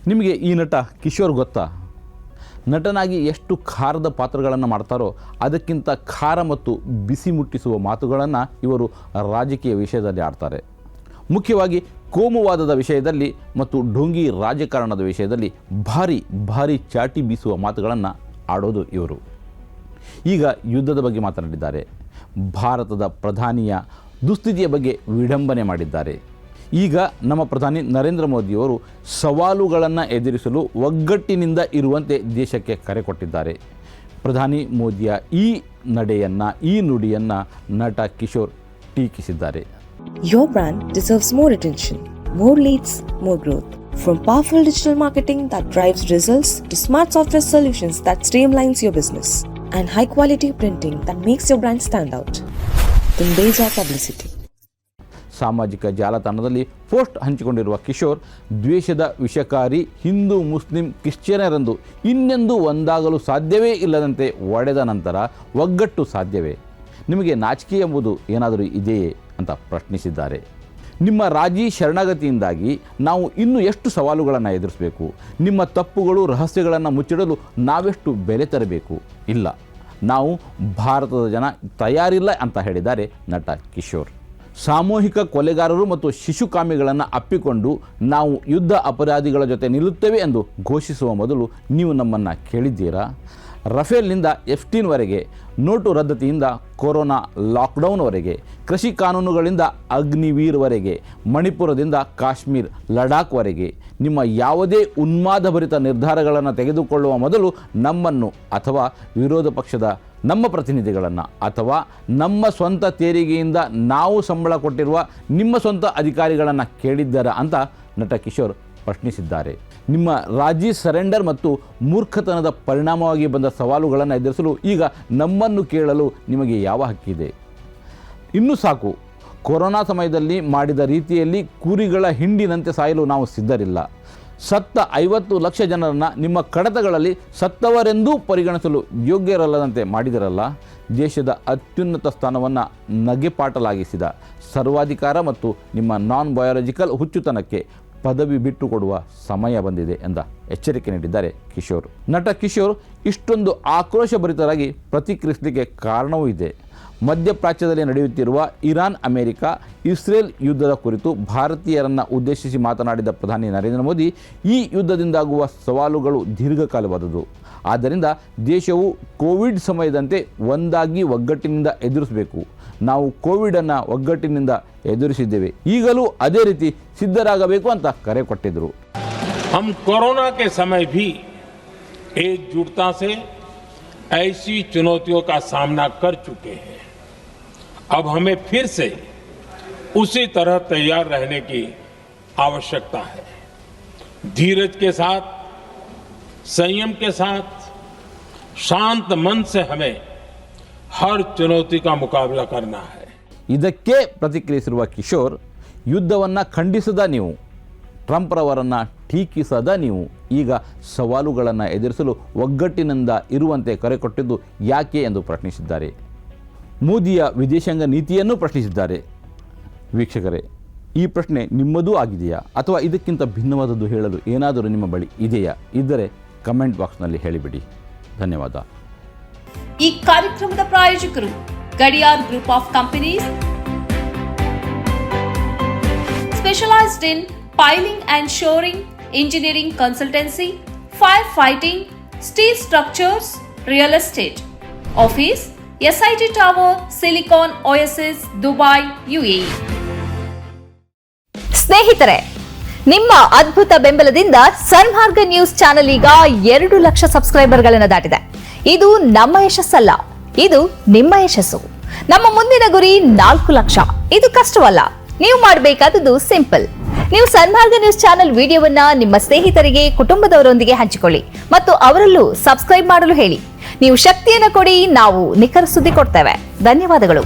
ನಿಮಗೆ ಈ ನಟ ಕಿಶೋರ್ ಗೊತ್ತಾ? ನಟನಾಗಿ ಎಷ್ಟು ಖಾರದ ಪಾತ್ರಗಳನ್ನು ಮಾಡ್ತಾರೋ ಅದಕ್ಕಿಂತ ಖಾರ ಮತ್ತು ಬಿಸಿ ಮುಟ್ಟಿಸುವ ಮಾತುಗಳನ್ನು ಇವರು ರಾಜಕೀಯ ವಿಷಯದಲ್ಲಿ ಆಡ್ತಾರೆ. ಮುಖ್ಯವಾಗಿ ಕೋಮುವಾದದ ವಿಷಯದಲ್ಲಿ ಮತ್ತು ಢೋಂಗಿ ರಾಜಕಾರಣದ ವಿಷಯದಲ್ಲಿ ಭಾರಿ ಚಾಟಿ ಬೀಸುವ ಮಾತುಗಳನ್ನು ಆಡೋದು ಇವರು. ಈಗ ಯುದ್ಧದ ಬಗ್ಗೆ ಮಾತನಾಡಿದ್ದಾರೆ. ಭಾರತದ ಪ್ರಧಾನಿಯ ದುಸ್ಥಿತಿಯ ಬಗ್ಗೆ ವಿಡಂಬನೆ ಮಾಡಿದ್ದಾರೆ. ಈಗ ನಮ್ಮ ಪ್ರಧಾನಿ ನರೇಂದ್ರ ಮೋದಿಯವರು ಸವಾಲುಗಳನ್ನು ಎದುರಿಸಲು ಒಗ್ಗಟ್ಟಿನಿಂದ ಇರುವಂತೆ ದೇಶಕ್ಕೆ ಕರೆ ಕೊಟ್ಟಿದ್ದಾರೆ. ಪ್ರಧಾನಿ ಮೋದಿಯ ಈ ನಡೆಯನ್ನು, ಈ ನುಡಿಯನ್ನು ನಟ ಕಿಶೋರ್ ಟೀಕಿಸಿದ್ದಾರೆ. Your brand deserves more attention. More leads, more growth. From powerful digital marketing that drives results to smart software solutions that streamlines your business and high quality printing that makes your brand stand out. Tundeja Publicity. ಸಾಮಾಜಿಕ ಜಾಲತಾಣದಲ್ಲಿ post ಹಂಚಿಕೊಂಡಿರುವ ಕಿಶೋರ್, ದ್ವೇಷದ ವಿಷಕಾರಿ Hindu Muslim ಕ್ರಿಶ್ಚಿಯನರೆಂದು ಇನ್ನೆಂದೂ ಒಂದಾಗಲು ಸಾಧ್ಯವೇ ಇಲ್ಲದಂತೆ ಒಡೆದ ನಂತರ ಒಗ್ಗಟ್ಟು ಸಾಧ್ಯವೇ? ನಿಮಗೆ ನಾಚಿಕೆ ಎಂಬುದು ಏನಾದರೂ ಇದೆಯೇ ಅಂತ ಪ್ರಶ್ನಿಸಿದ್ದಾರೆ. ನಿಮ್ಮ ರಾಜಿ ಶರಣಾಗತಿಯಿಂದಾಗಿ ನಾವು ಇನ್ನೂ ಎಷ್ಟು ಸವಾಲುಗಳನ್ನು ಎದುರಿಸಬೇಕು? ನಿಮ್ಮ ತಪ್ಪುಗಳು ರಹಸ್ಯಗಳನ್ನು ಮುಚ್ಚಿಡಲು ನಾವೆಷ್ಟು ಬೆಲೆ ತರಬೇಕು? ಇಲ್ಲ, ನಾವು ಭಾರತದ ಜನ ತಯಾರಿಲ್ಲ ಅಂತ ಹೇಳಿದ್ದಾರೆ ನಟ ಕಿಶೋರ್. ಸಾಮೂಹಿಕ ಕೊಲೆಗಾರರು ಮತ್ತು ಶಿಶುಕಾಮಿಗಳನ್ನು ಅಪ್ಪಿಕೊಂಡು ನಾವು ಯುದ್ಧ ಅಪರಾಧಿಗಳ ಜೊತೆ ನಿಲ್ಲುತ್ತೇವೆ ಎಂದು ಘೋಷಿಸುವ ಮೊದಲು ನೀವು ನಮ್ಮನ್ನು ಕೇಳಿದ್ದೀರಾ? ರಫೇಲ್ನಿಂದ F-16ವರೆಗೆ, ನೋಟು ರದ್ದತಿಯಿಂದ ಕೊರೋನಾ ಲಾಕ್ಡೌನ್ವರೆಗೆ, ಕೃಷಿ ಕಾನೂನುಗಳಿಂದ ಅಗ್ನಿವೀರ್ವರೆಗೆ, ಮಣಿಪುರದಿಂದ ಕಾಶ್ಮೀರ್ ಲಡಾಖ್ವರೆಗೆ ನಿಮ್ಮ ಯಾವುದೇ ಉನ್ಮಾದಭರಿತ ನಿರ್ಧಾರಗಳನ್ನು ತೆಗೆದುಕೊಳ್ಳುವ ಮೊದಲು ನಮ್ಮನ್ನು ಅಥವಾ ವಿರೋಧ ಪಕ್ಷದ ನಮ್ಮ ಪ್ರತಿನಿಧಿಗಳನ್ನು ಅಥವಾ ನಮ್ಮ ಸ್ವಂತ ತೆರಿಗೆಯಿಂದ ನಾವು ಸಂಬಳ ಕೊಟ್ಟಿರುವ ನಿಮ್ಮ ಸ್ವಂತ ಅಧಿಕಾರಿಗಳನ್ನು ಕೇಳಿದ್ದಾರಾ ಅಂತ ನಟ ಕಿಶೋರ್ ಪ್ರಶ್ನಿಸಿದ್ದಾರೆ. ನಿಮ್ಮ ರಾಜಿ ಸರೆಂಡರ್ ಮತ್ತು ಮೂರ್ಖತನದ ಪರಿಣಾಮವಾಗಿ ಬಂದ ಸವಾಲುಗಳನ್ನು ಎದುರಿಸಲು ಈಗ ನಮ್ಮನ್ನು ಕೇಳಲು ನಿಮಗೆ ಯಾವ ಹಕ್ಕಿದೆ? ಇನ್ನೂ ಸಾಕು. ಕೊರೋನಾ ಸಮಯದಲ್ಲಿ ಮಾಡಿದ ರೀತಿಯಲ್ಲಿ ಕುರಿಗಳ ಹಿಂಡಿನಂತೆ ಸಾಯಲು ನಾವು ಸಿದ್ಧರಿಲ್ಲ. ಸತ್ತ 50 ಲಕ್ಷ ಜನರನ್ನು ನಿಮ್ಮ ಕಡತಗಳಲ್ಲಿ ಸತ್ತವರೆಂದೂ ಪರಿಗಣಿಸಲು ಯೋಗ್ಯರಲ್ಲದಂತೆ ಮಾಡಿದಿರಲ್ಲ. ದೇಶದ ಅತ್ಯುನ್ನತ ಸ್ಥಾನವನ್ನು ನಗೆಪಾಟಲಾಗಿಸಿದ ಸರ್ವಾಧಿಕಾರ ಮತ್ತು ನಿಮ್ಮ ನಾನ್ ಬಯಾಲಜಿಕಲ್ ಹುಚ್ಚುತನಕ್ಕೆ ಪದವಿ ಬಿಟ್ಟುಕೊಡುವ ಸಮಯ ಬಂದಿದೆ ಎಂದ ಎಚ್ಚರಿಕೆ ನೀಡಿದ್ದಾರೆ ಕಿಶೋರ್. ನಟ ಕಿಶೋರ್ ಇಷ್ಟೊಂದು ಆಕ್ರೋಶಭರಿತರಾಗಿ ಪ್ರತಿಕ್ರಿಯಿಸಲಿಕ್ಕೆ ಕಾರಣವೂ ಇದೆ. ಮಧ್ಯಪ್ರಾಚ್ಯದಲ್ಲಿ ನಡೆಯುತ್ತಿರುವ ಇರಾನ್ ಅಮೆರಿಕ ಇಸ್ರೇಲ್ ಯುದ್ಧದ ಕುರಿತು ಭಾರತೀಯರನ್ನು ಉದ್ದೇಶಿಸಿ ಮಾತನಾಡಿದ ಪ್ರಧಾನಿ ನರೇಂದ್ರ ಮೋದಿ, ಈ ಯುದ್ಧದಿಂದಾಗುವ ಸವಾಲುಗಳು ದೀರ್ಘಕಾಲವಾದುದು. ಆದ್ದರಿಂದ ದೇಶವು ಕೋವಿಡ್ ಸಮಯದಂತೆ ಒಂದಾಗಿ ಒಗ್ಗಟ್ಟಿನಿಂದ ಎದುರಿಸಬೇಕು. ನಾವು ಕೋವಿಡನ್ನು ಒಗ್ಗಟ್ಟಿನಿಂದ ಎದುರಿಸಿದ್ದೇವೆ, ಈಗಲೂ ಅದೇ ರೀತಿ ಸಿದ್ಧರಾಗಬೇಕು ಅಂತ ಕರೆ ಕೊಟ್ಟಿದ್ದರು. हम कोरोना के समय भी एकजुटता से ऐसी चुनौतियों का सामना कर चुके हैं. अब हमें फिर से उसी तरह तैयार रहने की आवश्यकता है. धीरज के साथ, संयम के साथ, शांत मन से हमें हर चुनौती का मुकाबला करना है. ಇದಕ್ಕೆ ಪ್ರತಿಕ್ರಿಯಿಸಿರುವ ಕಿಶೋರ್, ಯುದ್ಧವನ್ನು ಖಂಡಿಸದ ನೀವು, ಟ್ರಂಪ್ರವರನ್ನು ಟೀಕಿಸದ ನೀವು ಈಗ ಸವಾಲುಗಳನ್ನು ಎದುರಿಸಲು ಒಗ್ಗಟ್ಟಿನಿಂದ ಇರುವಂತೆ ಕರೆ ಕೊಟ್ಟಿದ್ದು ಯಾಕೆ ಎಂದು ಪ್ರಶ್ನಿಸಿದ್ದಾರೆ. ಮೋದಿಯ ವಿದೇಶಾಂಗ ನೀತಿಯನ್ನು ಪ್ರಶ್ನಿಸಿದ್ದಾರೆ. ವೀಕ್ಷಕರೇ, ಈ ಪ್ರಶ್ನೆ ನಿಮ್ಮದೂ ಆಗಿದೆಯಾ ಅಥವಾ ಇದಕ್ಕಿಂತ ಭಿನ್ನವಾದದ್ದು ಹೇಳಲು ಏನಾದರೂ ನಿಮ್ಮ ಬಳಿ ಇದೆಯಾ? ಇದ್ದರೆ ಕಮೆಂಟ್ ಬಾಕ್ಸ್ನಲ್ಲಿ ಹೇಳಿಬಿಡಿ. ಧನ್ಯವಾದ. ಈ ಕಾರ್ಯಕ್ರಮದ ಪ್ರಾಯೋಜಕರು Gadiyar group of companies, specialised in piling and shoring, engineering consultancy, fire fighting, steel structures, real estate. Office, SIT Tower, Silicon Oasis, Dubai, UAE. ಸ್ನೇಹಿತರೆ, ನಿಮ್ಮ ಅದ್ಭುತ ಬೆಂಬಲದಿಂದ ಸನ್ಮಾರ್ಗ ನ್ಯೂಸ್ ಚಾನೆಲ್ ಈಗ 2 ಲಕ್ಷ ಸಬ್ಸ್ಕ್ರೈಬರ್ಗಳನ್ನು ದಾಟಿದೆ. ಇದು ನಮ್ಮ ಯಶಸ್ಸಲ್ಲ, ಇದು ನಿಮ್ಮ ಯಶಸ್ಸು. ನಮ್ಮ ಮುಂದಿನ ಗುರಿ 4 ಲಕ್ಷ. ಇದು ಕಷ್ಟವಲ್ಲ. ನೀವು ಮಾಡಬೇಕಾದದ್ದು ಸಿಂಪಲ್. ನೀವು ಸನ್ಮಾರ್ಗ ನ್ಯೂಸ್ ಚಾನೆಲ್ ವಿಡಿಯೋವನ್ನ ನಿಮ್ಮ ಸ್ನೇಹಿತರಿಗೆ, ಕುಟುಂಬದವರೊಂದಿಗೆ ಹಂಚಿಕೊಳ್ಳಿ ಮತ್ತು ಅವರಲ್ಲೂ ಸಬ್ಸ್ಕ್ರೈಬ್ ಮಾಡಲು ಹೇಳಿ. ನೀವು ಶಕ್ತಿಯನ್ನು ಕೊಡಿ, ನಾವು ನಿಖರ ಸುದ್ದಿ ಕೊಡ್ತೇವೆ. ಧನ್ಯವಾದಗಳು.